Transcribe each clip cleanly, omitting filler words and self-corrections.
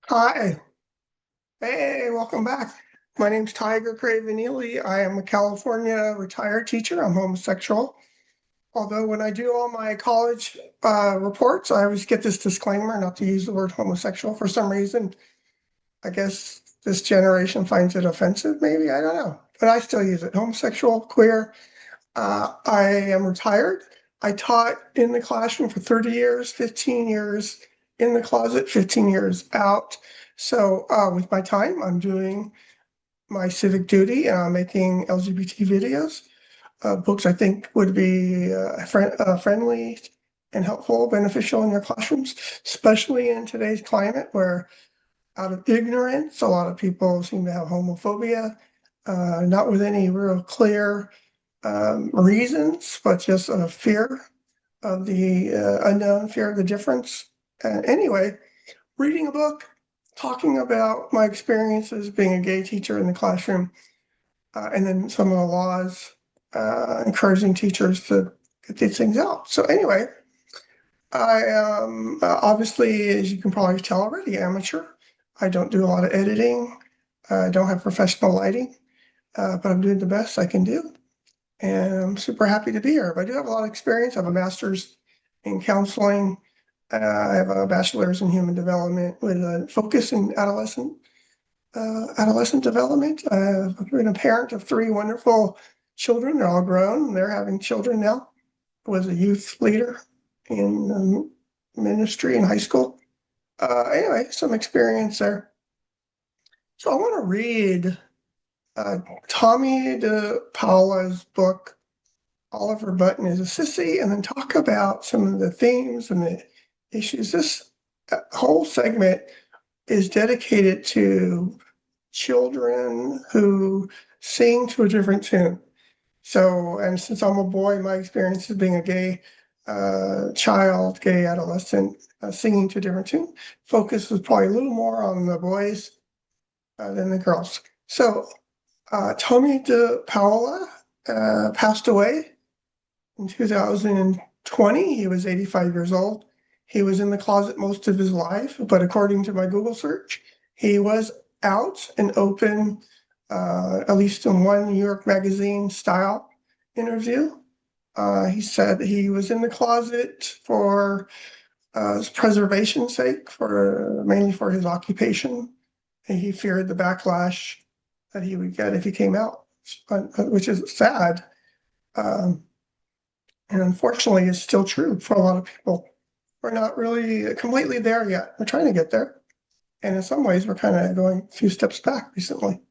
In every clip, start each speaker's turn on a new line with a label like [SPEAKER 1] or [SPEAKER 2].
[SPEAKER 1] Hi. Hey, welcome back. My name's Tiger Craven Ely. I am a California retired teacher. I'm homosexual. Although when I do all my college reports, I always get this disclaimer not to use the word homosexual for some reason. I guess this generation finds it offensive, maybe. I don't know. But I still use it. Homosexual, queer. I am retired. I taught in the classroom for 30 years, 15 years in the closet, 15 years out. So with my time, I'm doing my civic duty and I'm making LGBT videos. Books I think would be friendly and helpful, beneficial in your classrooms, especially in today's climate where out of ignorance, a lot of people seem to have homophobia, not with any real clear reasons, but just a fear of the unknown, fear of the difference. Anyway, reading a book, talking about my experiences being a gay teacher in the classroom, and then some of the laws, encouraging teachers to get these things out. So anyway, I am obviously, as you can probably tell already, amateur. I don't do a lot of editing. I don't have professional lighting, but I'm doing the best I can do. And I'm super happy to be here. But I do have a lot of experience. I have a master's in counseling. I have a bachelor's in human development with a focus in adolescent development. I've been a parent of three wonderful children. They're all grown. They're having children now. I was a youth leader in ministry in high school. Anyway, some experience there. So I want to read uh, Tommie De Paola's book, Oliver Button is a Sissy, and then talk about some of the themes and the issues. This whole segment is dedicated to children who sing to a different tune. So, and since I'm a boy, my experience of being a gay child, gay adolescent, singing to a different tune, focus was probably a little more on the boys than the girls. So, Tommie De Paola passed away in 2020. He was 85 years old. He was in the closet most of his life, but according to my Google search, he was out and open, at least in one New York Magazine style interview. He said he was in the closet for preservation's sake, for mainly for his occupation, and he feared the backlash that he would get if he came out, which is sad. Um, and unfortunately, it's still true for a lot of people. We're not really completely there yet. We're trying to get there. And in some ways, we're kind of going a few steps back recently.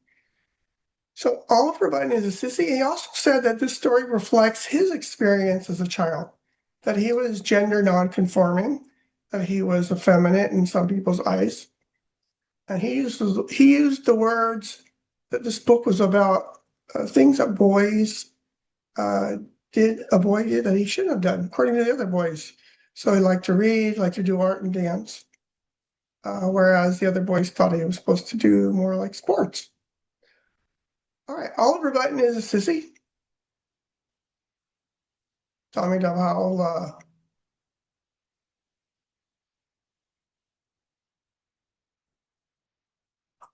[SPEAKER 1] So Oliver Button is a sissy. He also said that this story reflects his experience as a child, that he was gender non-conforming, that he was effeminate in some people's eyes. And he used the words that this book was about things that boys uh, a boy did that he shouldn't have done, according to the other boys. So he liked to read, liked to do art and dance, whereas the other boys thought he was supposed to do more like sports. All right, Oliver Button is a sissy. Tommie De Paola.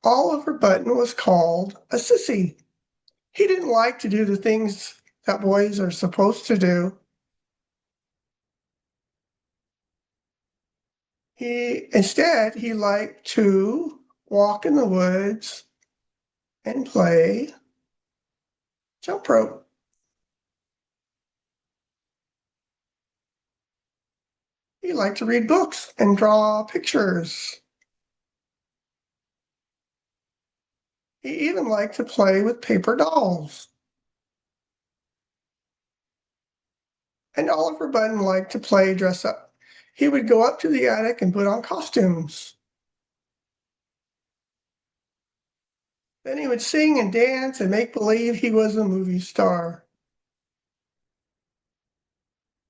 [SPEAKER 1] Oliver Button was called a sissy. He didn't like to do the things that boys are supposed to do. He liked to walk in the woods and play jump rope. He liked to read books and draw pictures. He even liked to play with paper dolls. And Oliver Button liked to play dress up. He would go up to the attic and put on costumes. Then he would sing and dance and make believe he was a movie star.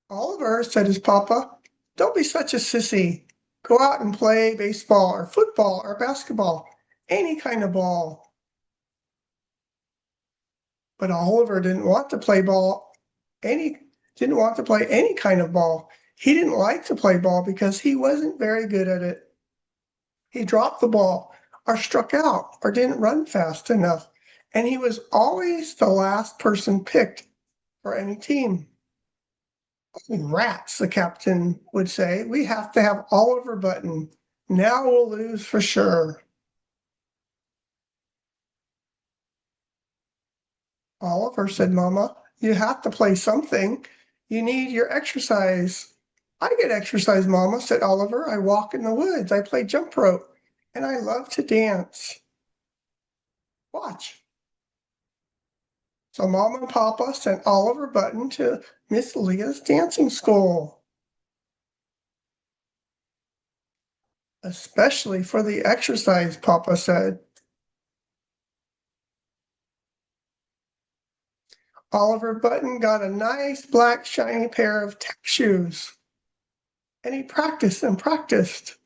[SPEAKER 1] Oliver, said his papa, don't be such a sissy. Go out and play baseball or football or basketball, any kind of ball. But Oliver any didn't want to play any kind of ball. He didn't like to play ball because he wasn't very good at it. He dropped the ball or struck out or didn't run fast enough. And he was always the last person picked for any team. Rats, the captain would say. We have to have Oliver Button. Now we'll lose for sure. Oliver, said Mama, you have to play something. You need your exercise. I get exercise, Mama, said Oliver. I walk in the woods. I play jump rope. And I love to dance. Watch. So Mama and Papa sent Oliver Button to Miss Leah's dancing school. Especially for the exercise, Papa said. Oliver Button got a nice black shiny pair of tech shoes. And he practiced and practiced.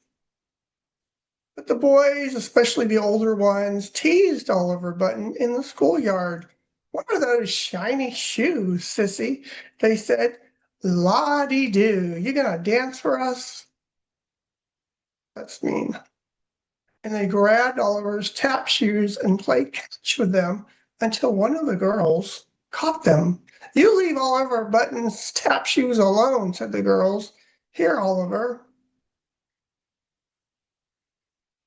[SPEAKER 1] But the boys, especially the older ones, teased Oliver Button in the schoolyard. What are those shiny shoes, Sissy? They said. La-dee-doo, you gonna dance for us? That's mean. And they grabbed Oliver's tap shoes and played catch with them until one of the girls caught them. You leave Oliver Button's tap shoes alone, said the girls. Here, Oliver.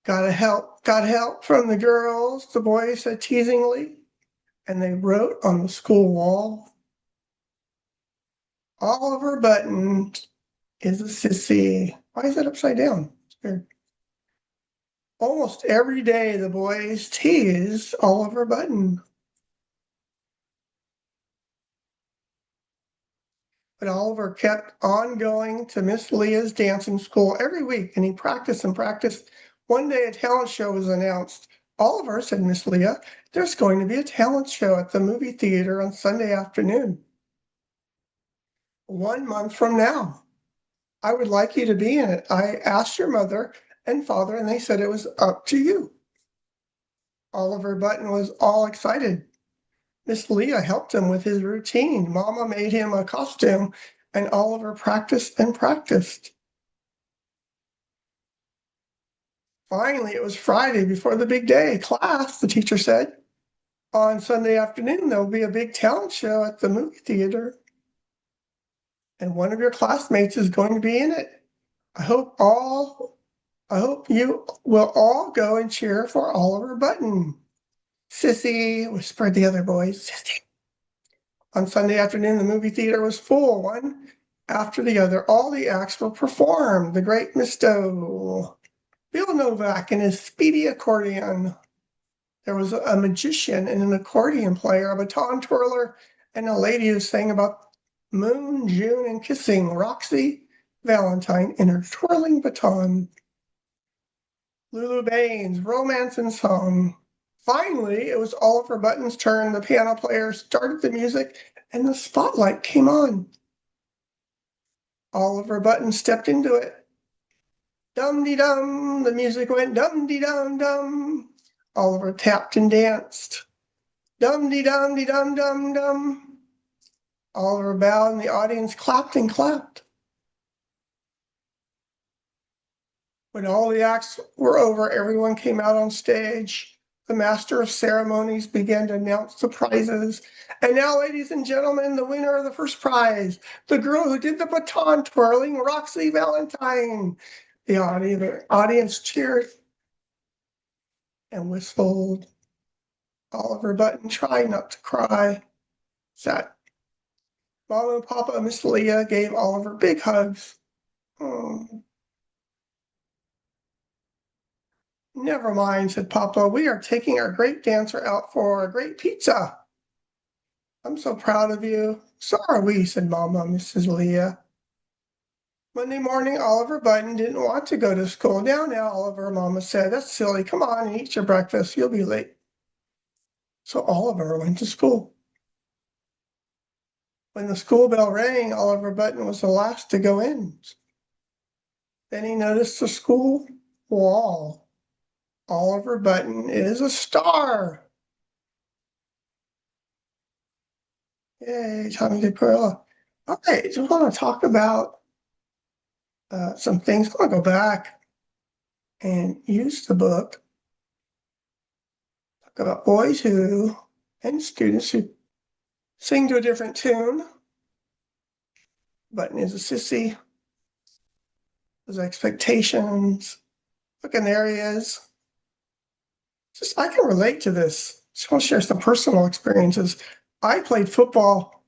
[SPEAKER 1] Got help from the girls, the boy said teasingly. And they wrote on the school wall, Oliver Button is a sissy. Why is that upside down? It's weird. Almost every day the boys teased Oliver Button. But Oliver kept on going to Miss Leah's dancing school every week, and he practiced and practiced. One day a talent show was announced. Oliver, said Miss Leah, there's going to be a talent show at the movie theater on Sunday afternoon. 1 month from now. I would like you to be in it. I asked your mother and father, and they said it was up to you. Oliver Button was all excited. Miss Leah helped him with his routine. Mama made him a costume, and Oliver practiced and practiced. Finally, it was Friday before the big day. Class, the teacher said, on Sunday afternoon, there will be a big talent show at the movie theater. And one of your classmates is going to be in it. I hope you will all go and cheer for Oliver Button. Sissy, whispered the other boys. Sissy. On Sunday afternoon, the movie theater was full, one after the other. All the acts were performed. The great Mr. Bill Novak and his speedy accordion. There was a magician and an accordion player, a baton twirler, and a lady who sang about moon, June, and kissing, Roxy Valentine in her twirling baton. Lulu Baines, romance and song. Finally, it was Oliver Button's turn. The piano player started the music, and the spotlight came on. Oliver Button stepped into it. Dum-dee-dum, the music went dum-dee-dum-dum. Oliver tapped and danced. Dum-dee-dum-dee-dum-dum-dum. Oliver bowed, and the audience clapped and clapped. When all the acts were over, everyone came out on stage. The master of ceremonies began to announce the prizes. And now, ladies and gentlemen, the winner of the first prize, the girl who did the baton twirling, Roxy Valentine. The audience cheered and whistled. Oliver Button tried not to cry. Sat. Mama and Papa and Miss Leah gave Oliver big hugs. Oh. Never mind, said Papa. We are taking our great dancer out for a great pizza. I'm so proud of you. So are we, said Mama and Mrs. Leah. Monday morning, Oliver Button didn't want to go to school. Now, Oliver, Mama said. That's silly. Come on and eat your breakfast. You'll be late. So Oliver went to school. When the school bell rang, Oliver Button was the last to go in. Then he noticed the school wall. Oliver Button is a star. Yay, Tommie De Paola. Okay, just want to talk about some things. I'm going to go back. and used the book about boys who and students who sing to a different tune. Button is a sissy. There's expectations. Look, and there he is. Just I can relate to this. Just want to share some personal experiences. I played football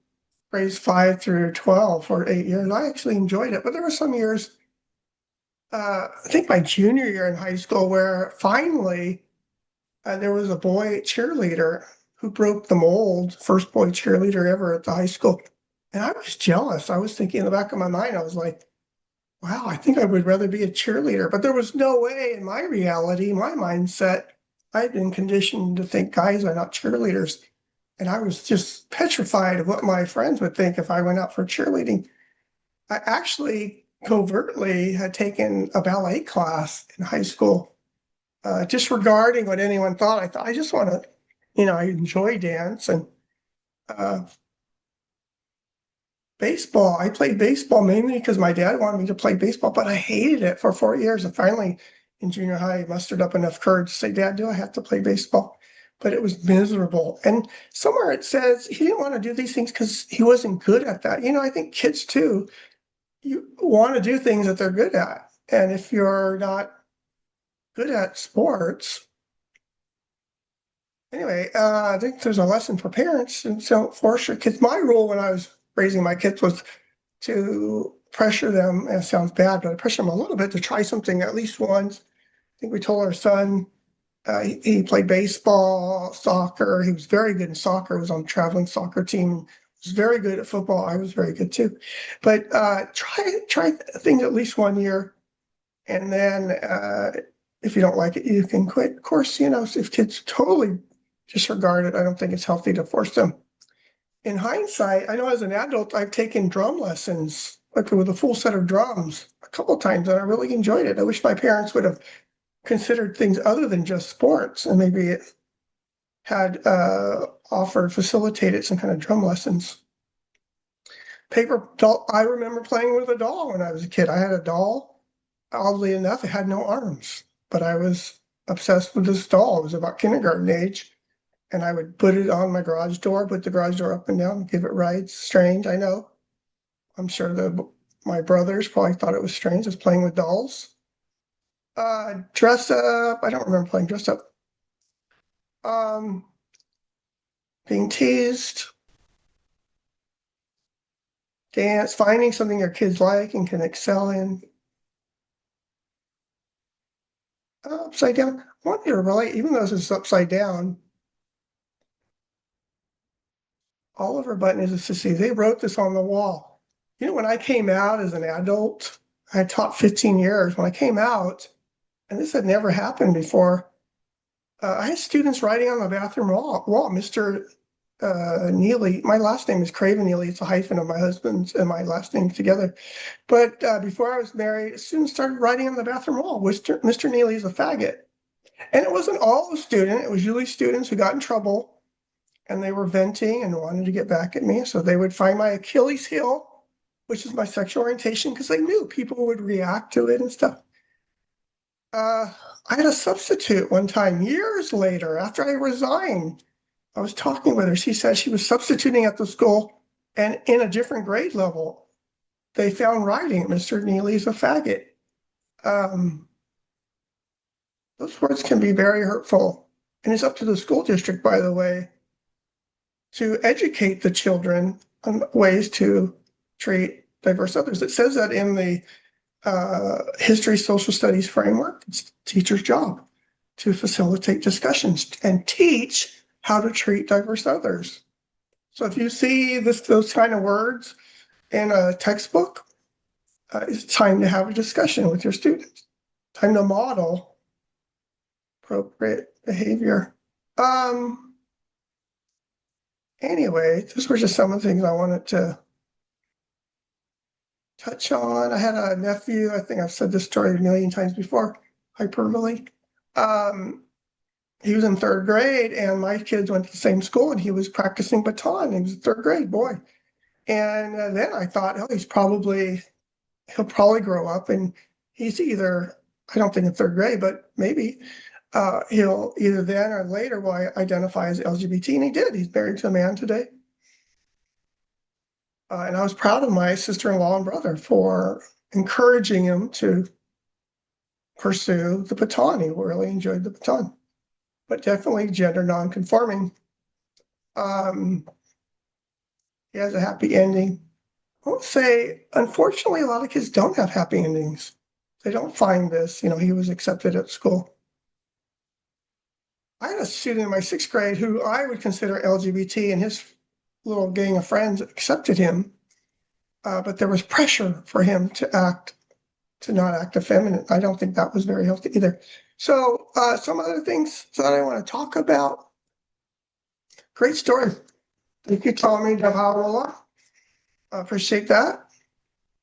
[SPEAKER 1] grades 5 through 12 for 8 years. I actually enjoyed it, but there were some years, I think my junior year in high school, where finally there was a boy cheerleader who broke the mold, first boy cheerleader ever at the high school. And I was jealous. I was thinking in the back of my mind, I was like, wow, I think I would rather be a cheerleader. But there was no way in my reality, my mindset, I had been conditioned to think guys are not cheerleaders. And I was just petrified of what my friends would think if I went out for cheerleading. I actually covertly had taken a ballet class in high school, disregarding what anyone thought. I thought, I just want to, I enjoy dance and uh, baseball. I played baseball mainly because my dad wanted me to play baseball, but I hated it for 4 years. And finally, in junior high, I mustered up enough courage to say, Dad, do I have to play baseball? But it was miserable. And somewhere it says he didn't want to do these things because he wasn't good at that. I think kids too, you want to do things that they're good at. And if you're not good at sports, anyway, I think there's a lesson for parents, and don't force your kids. My rule when I was raising my kids was to pressure them, and it sounds bad, but I pressure them a little bit to try something at least once. I think we told our son, he played baseball, soccer. He was very good in soccer, was on a traveling soccer team, was very good at football. I was very good too. But try things at least 1 year, and then if you don't like it, you can quit. Of course, if kids totally disregard it, I don't think it's healthy to force them. In hindsight, I know as an adult, I've taken drum lessons, like with a full set of drums, a couple of times, and I really enjoyed it. I wish my parents would have considered things other than just sports, and maybe it had facilitated some kind of drum lessons. Paper doll. I remember playing with a doll when I was a kid. I had a doll. Oddly enough, it had no arms, but I was obsessed with this doll. It was about kindergarten age. And I would put it on my garage door, put the garage door up and down, give it rides. Strange, I know. I'm sure my brothers probably thought it was strange, just playing with dolls. Dress up. I don't remember playing dress up. Um, being teased. Dance, finding something your kids like and can excel in. Upside down. I want you to relate, even though this is upside down. Oliver Button is a sissy. They wrote this on the wall. When I came out as an adult, I had taught 15 years. When I came out, and this had never happened before, I had students writing on the bathroom wall, Mr. Neely. My last name is Craven Neely. It's a hyphen of my husband's and my last name together. But before I was married, students started writing on the bathroom wall, Mr. Neely is a faggot. And it wasn't all the student. It was usually students who got in trouble and they were venting and wanted to get back at me. So they would find my Achilles heel, which is my sexual orientation, because they knew people would react to it and stuff. I had a substitute one time, years later, after I resigned. I was talking with her. She said she was substituting at the school, and in a different grade level, they found writing, Mr. Neely's a faggot. Those words can be very hurtful. And it's up to the school district, by the way, to educate the children on ways to treat diverse others. It says that in the history social studies framework. It's the teacher's job to facilitate discussions and teach how to treat diverse others. So if you see those kind of words in a textbook, it's time to have a discussion with your students. Time to model appropriate behavior. Anyway, those were just some of the things I wanted to touch on. I had a nephew, I think I've said this story a million times before, hyperbole. He was in third grade and my kids went to the same school and he was practicing baton. He was a third grade boy. And then I thought, oh, he'll probably grow up and he's either I don't think in third grade, but maybe he'll either then or later will identify as LGBT, and he did. He's married to a man today. And I was proud of my sister-in-law and brother for encouraging him to pursue the baton. He really enjoyed the baton, but definitely gender non-conforming. He has a happy ending. I would say, unfortunately, a lot of kids don't have happy endings. They don't find this, he was accepted at school. I had a student in my sixth grade who I would consider LGBT, and his little gang of friends accepted him. But there was pressure for him to not act effeminate. I don't think that was very healthy either. So some other things that I want to talk about. Great story. Thank you, Tommie De Paola. Appreciate that.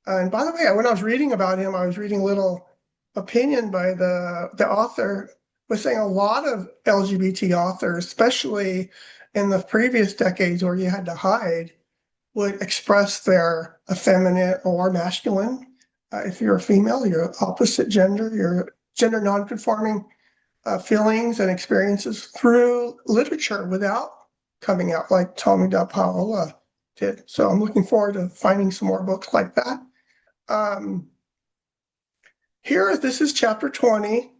[SPEAKER 1] And by the way, when I was reading about him, I was reading a little opinion by the author, was saying a lot of LGBT authors, especially in the previous decades where you had to hide, would express their effeminate or masculine. If you're a female, your opposite gender, your gender non-conforming feelings and experiences through literature without coming out, like Tommie De Paola did. So I'm looking forward to finding some more books like that. This is chapter 20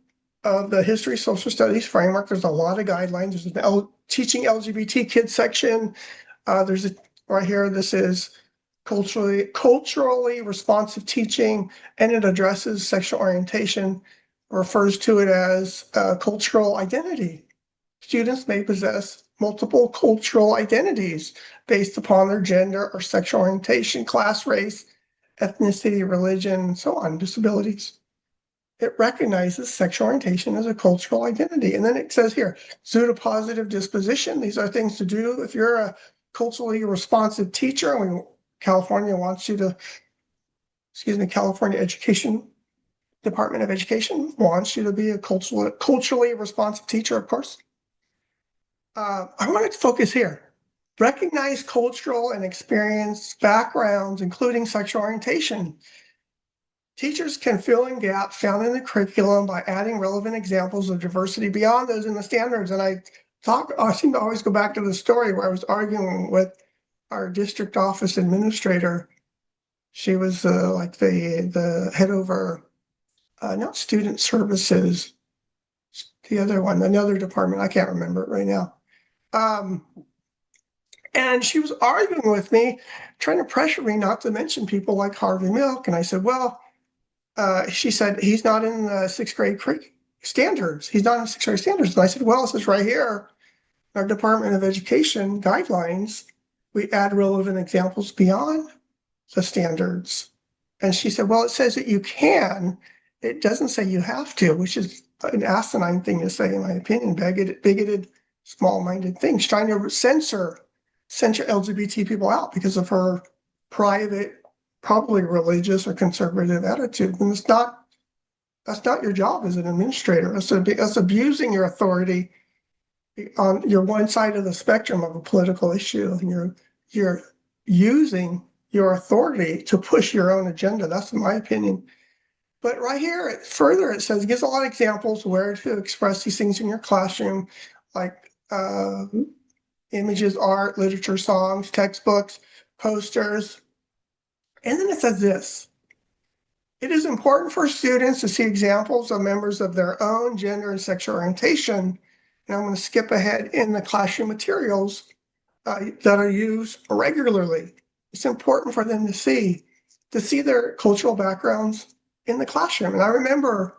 [SPEAKER 1] of the History Social Studies framework. There's a lot of guidelines. There's an teaching LGBT kids section. There's right here, this is culturally responsive teaching, and it addresses sexual orientation, refers to it as cultural identity. Students may possess multiple cultural identities based upon their gender or sexual orientation, class, race, ethnicity, religion, and so on, disabilities. It recognizes sexual orientation as a cultural identity. And then it says here, pseudopositive disposition. These are things to do if you're a culturally responsive teacher. California Department of Education wants you to be a culturally responsive teacher, of course. I wanted to focus here. Recognize cultural and experience backgrounds, including sexual orientation. Teachers can fill in gaps found in the curriculum by adding relevant examples of diversity beyond those in the standards. And I seem to always go back to the story where I was arguing with our district office administrator. She was like the head over, not student services, the other one, another department. I can't remember it right now. And she was arguing with me, trying to pressure me not to mention people like Harvey Milk. And I said, well, she said, he's not in the sixth grade standards. He's not in sixth grade standards. And I said, well, it says right here, our Department of Education guidelines, we add relevant examples beyond the standards. And she said, well, it says that you can. It doesn't say you have to, which is an asinine thing to say, in my opinion, bigoted, small-minded thing. She's trying to censor LGBT people out because of her private, probably religious or conservative attitude. And that's not your job as an administrator. That's abusing your authority on your one side of the spectrum of a political issue. And you're using your authority to push your own agenda. That's my opinion. But right here, it says, it gives a lot of examples where to express these things in your classroom, like images, art, literature, songs, textbooks, posters. And then it says this: it is important for students to see examples of members of their own gender and sexual orientation. And I'm going to skip ahead in the classroom materials that are used regularly. It's important for them to see their cultural backgrounds in the classroom. And I remember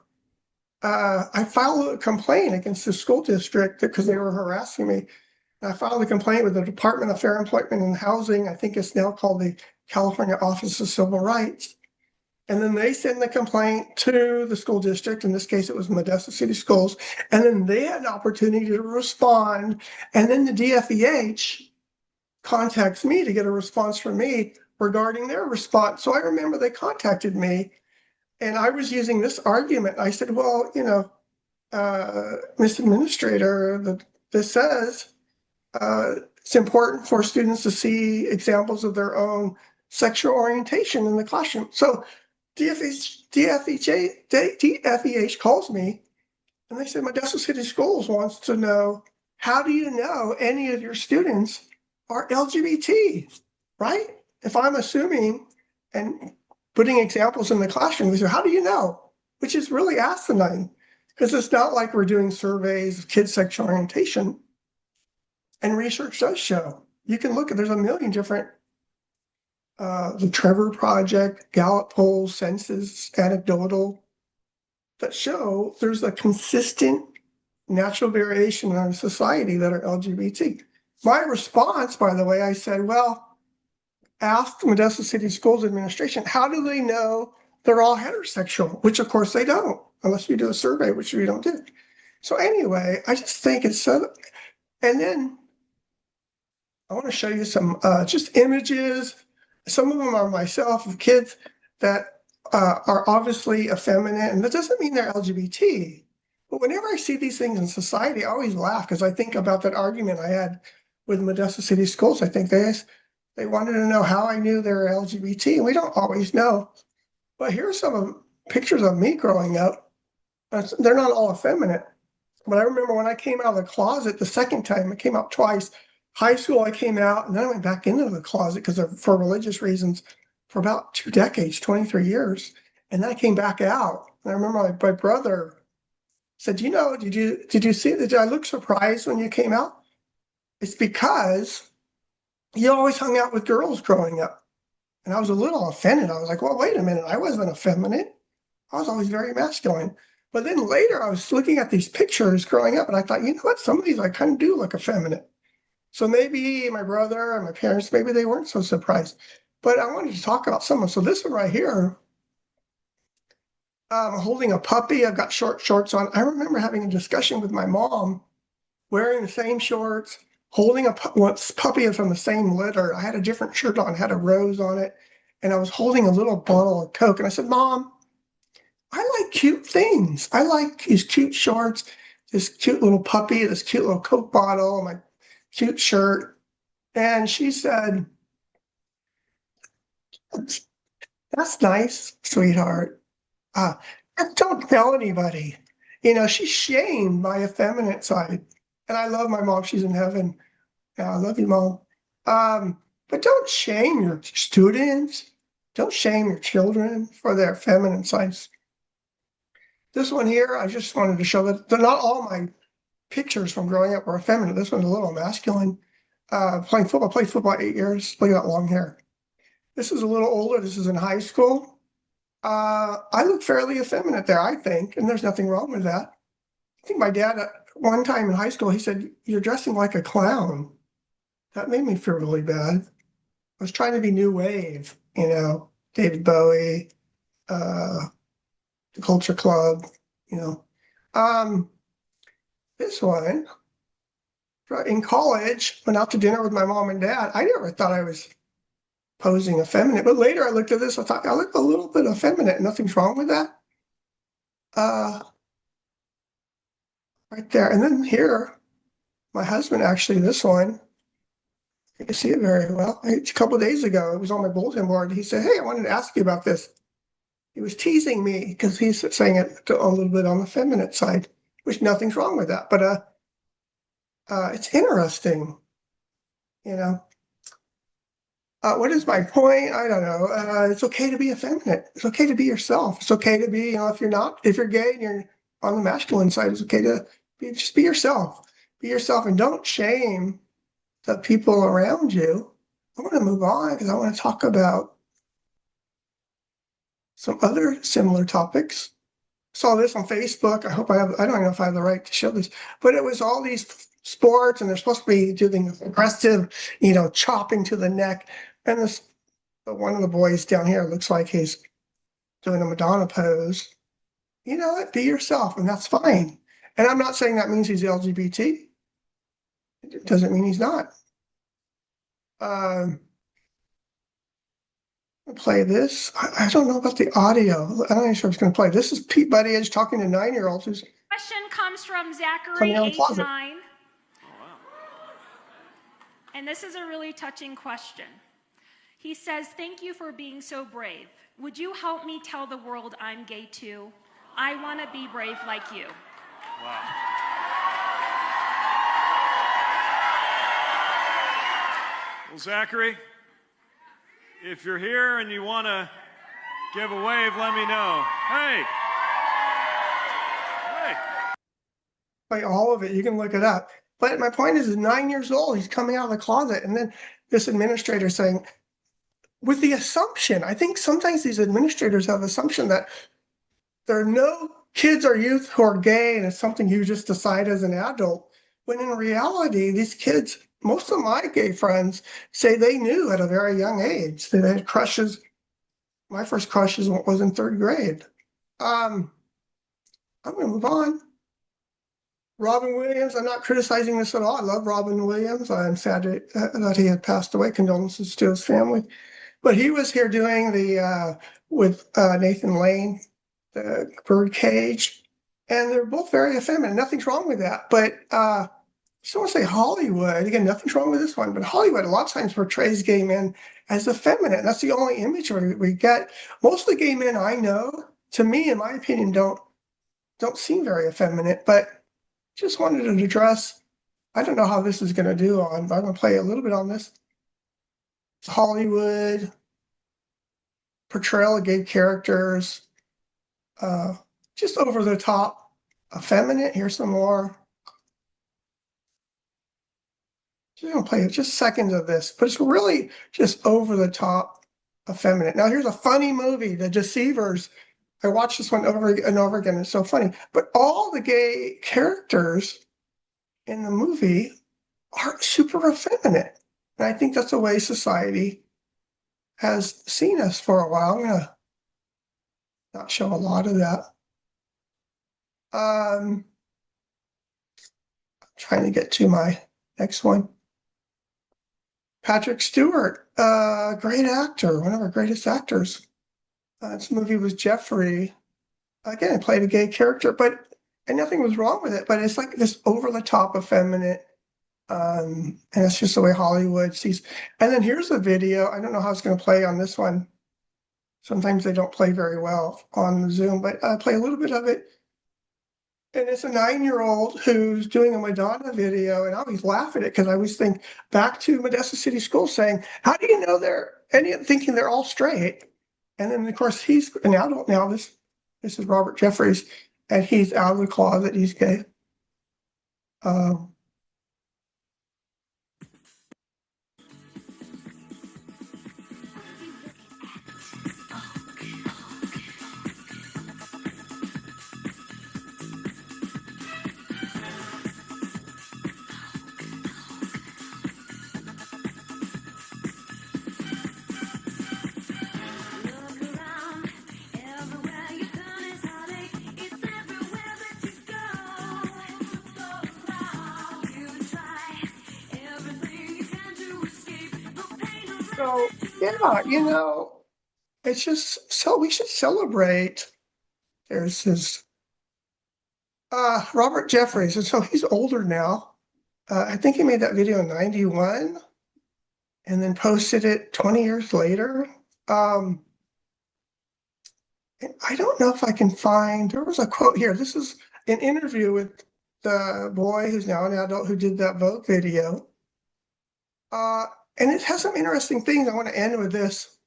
[SPEAKER 1] I filed a complaint against the school district because they were harassing me. And I filed a complaint with the Department of Fair Employment and Housing. I think it's now called the California Office of Civil Rights. And then they send the complaint to the school district. In this case, it was Modesto City Schools. And then they had an opportunity to respond. And then the DFEH contacts me to get a response from me regarding their response. So I remember they contacted me, and I was using this argument. I said, well, Ms. Administrator, this says it's important for students to see examples of their own sexual orientation in the classroom. So DFEH calls me and they said, Modesto City Schools wants to know, how do you know any of your students are LGBT, right? If I'm assuming and putting examples in the classroom, they say, how do you know? Which is really asinine, because it's not like we're doing surveys of kids' sexual orientation. And research does show, you can look at, there's a million different, the Trevor Project, Gallup polls, census, anecdotal, that show there's a consistent natural variation in our society that are LGBT. My response, by the way, I said, well, ask the Modesto City Schools Administration, how do they know they're all heterosexual? Which of course they don't, unless we do a survey, which we don't do. So anyway, I just think it's so, and then I want to show you some just images. Some of them are myself of kids that are obviously effeminate, and that doesn't mean they're LGBT. But whenever I see these things in society, I always laugh because I think about that argument I had with Modesto City Schools. I think they wanted to know how I knew they were LGBT, and we don't always know. But here's some pictures of me growing up. They're not all effeminate, but I remember when I came out of the closet the second time, I came out twice. High school, I came out, and then I went back into the closet because for religious reasons for about 2 decades, 23 years. And then I came back out. And I remember my brother said, did you see, did I look surprised when you came out? It's because you always hung out with girls growing up. And I was a little offended. I was like, well, wait a minute. I wasn't effeminate. I was always very masculine. But then later I was looking at these pictures growing up and I thought, you know what? Some of these I kind of do look effeminate. So maybe my brother and my parents, maybe they weren't so surprised. But I wanted to talk about some. So this one right here, I'm holding a puppy. I've got short shorts on. I remember having a discussion with my mom, wearing the same shorts, holding a puppy from the same litter. I had a different shirt on, had a rose on it, and I was holding a little bottle of Coke. And I said, Mom, I like cute things. I like these cute shorts, this cute little puppy, this cute little Coke bottle, my cute shirt. And she said, that's nice, sweetheart. Uh, don't tell anybody. She's shamed my effeminate side. And I love my mom. She's in heaven. Yeah, I love you, Mom. But don't shame your students. Don't shame your children for their feminine sides. This one here, I just wanted to show that not all my pictures from growing up were effeminate. This one's a little masculine. Playing football, played football 8 years. Look at that long hair. This is a little older. This is in high school. I look fairly effeminate there, I think, and there's nothing wrong with that. I think my dad, one time in high school, he said, you're dressing like a clown. That made me feel really bad. I was trying to be new wave, David Bowie, the Culture Club, you know. This one, in college, went out to dinner with my mom and dad. I never thought I was posing effeminate, but later I looked at this, I thought I look a little bit effeminate. Nothing's wrong with that. Right there. And then here, my husband, actually, this one, you can see it very well. A couple of days ago, it was on my bulletin board. He said, hey, I wanted to ask you about this. He was teasing me because he's saying it a little bit on the feminine side, which nothing's wrong with that. But it's interesting, you know. What is my point? I don't know. It's okay to be effeminate. It's okay to be yourself. It's okay to be, if you're gay and you're on the masculine side, it's okay to just be yourself. Be yourself and don't shame the people around you. I want to move on because I want to talk about some other similar topics. Saw this on Facebook. I don't know if I have the right to show this, but it was all these sports and they're supposed to be doing aggressive, chopping to the neck. And one of the boys down here looks like he's doing a Madonna pose. You know what? Be yourself, and that's fine. And I'm not saying that means he's LGBT. It doesn't mean he's not. Play this. I don't know about the audio. I don't know if I was going to play. This is Pete Buttigieg talking to 9-year-olds.
[SPEAKER 2] Question comes from Zachary, age 9. And this is a really touching question. He says, thank you for being so brave. Would you help me tell the world I'm gay too? I want to be brave like you.
[SPEAKER 3] Wow. Well, Zachary, if you're here and you want to give a wave, let me know. Hey. Hey.
[SPEAKER 1] Like all of it, you can look it up. But my point is, he's 9 years old. He's coming out of the closet. And then this administrator saying, with the assumption, I think sometimes these administrators have the assumption that there are no kids or youth who are gay and it's something you just decide as an adult. When in reality, these kids, most of my gay friends say they knew at a very young age. They had crushes. My first crush was in third grade. I'm going to move on. Robin Williams, I'm not criticizing this at all. I love Robin Williams. I'm sad that he had passed away. Condolences to his family. But he was here doing the, with Nathan Lane, the Birdcage, and they're both very effeminate. Nothing's wrong with that. But I just want to say Hollywood, again, nothing's wrong with this one, but Hollywood a lot of times portrays gay men as effeminate. That's the only image we get. Most of the gay men I know, to me, in my opinion, don't seem very effeminate, but just wanted to address, I don't know how this is going to do on, but I'm going to play a little bit on this. Hollywood, portrayal of gay characters, just over the top, effeminate. Here's some more. Just gonna play just seconds of this, but it's really just over the top, effeminate. Now here's a funny movie, The Deceivers. I watched this one over and over again. It's so funny. But all the gay characters in the movie are super effeminate. And I think that's the way society has seen us for a while. I'm gonna not show a lot of that. Trying to get to my next one. Patrick Stewart, great actor, one of our greatest actors. This movie was Jeffrey. Again, he played a gay character, and nothing was wrong with it, but it's like this over-the-top effeminate, and it's just the way Hollywood sees. And then here's a video. I don't know how it's going to play on this one. Sometimes they don't play very well on Zoom, but I'll play a little bit of it. And it's a 9-year-old who's doing a Madonna video, and I always laugh at it because I always think back to Modesto City Schools saying, how do you know thinking they're all straight? And then, of course, he's an adult now. This is Robert Jeffries, and he's out of the closet. He's gay. So, yeah, it's just so we should celebrate. There's his Robert Jeffries, and so he's older now. I think he made that video in 91 and then posted it 20 years later. I don't know if I can find, there was a quote here. This is an interview with the boy who's now an adult who did that Vogue video. And it has some interesting things. I want to end with this.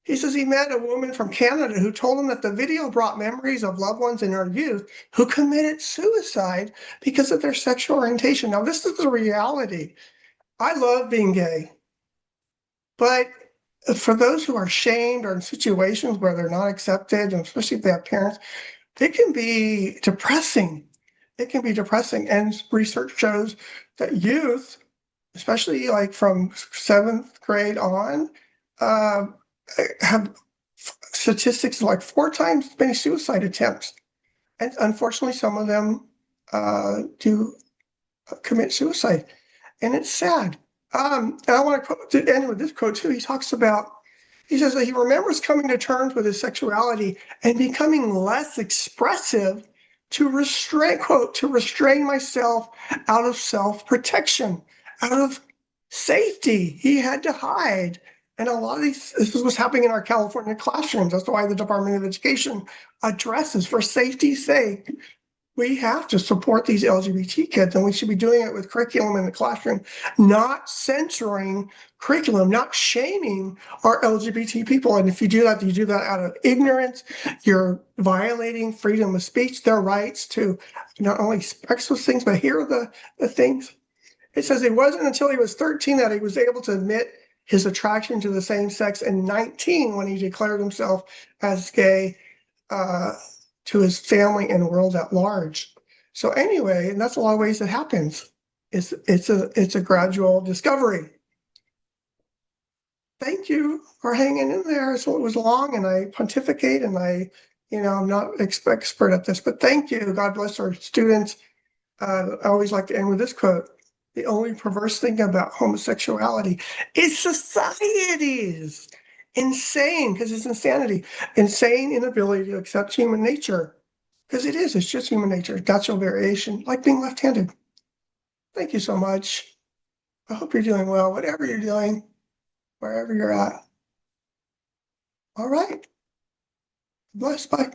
[SPEAKER 1] He says he met a woman from Canada who told him that the video brought memories of loved ones in her youth who committed suicide because of their sexual orientation. Now, this is the reality. I love being gay, but for those who are shamed or in situations where they're not accepted, and especially if they have parents, it can be depressing. It can be depressing. And research shows that youth, especially like from 7th grade on, have statistics like 4 times as many suicide attempts. And unfortunately, some of them do commit suicide. And it's sad. And I want to end with this quote too. He says that he remembers coming to terms with his sexuality and becoming less expressive to restrain myself out of self-protection, out of safety. He had to hide. And a lot of this is what's happening in our California classrooms. That's why the Department of Education addresses, for safety's sake, we have to support these LGBT kids, and we should be doing it with curriculum in the classroom, not censoring curriculum, not shaming our LGBT people. And if you do that out of ignorance. You're violating freedom of speech, their rights to not only express those things, but hear the things. It says it wasn't until he was 13 that he was able to admit his attraction to the same sex, and 19 when he declared himself as gay to his family and world at large. So anyway, and that's a lot of ways it happens. It's a gradual discovery. Thank you for hanging in there. So it was long, and I pontificate, and I'm not expert at this, but thank you. God bless our students. I always like to end with this quote. The only perverse thing about homosexuality is society's insane, because it's insanity, insane inability to accept human nature. Because it's just human nature, natural variation, like being left-handed. Thank you so much. I hope you're doing well, whatever you're doing, wherever you're at. All right. Bless. Bye.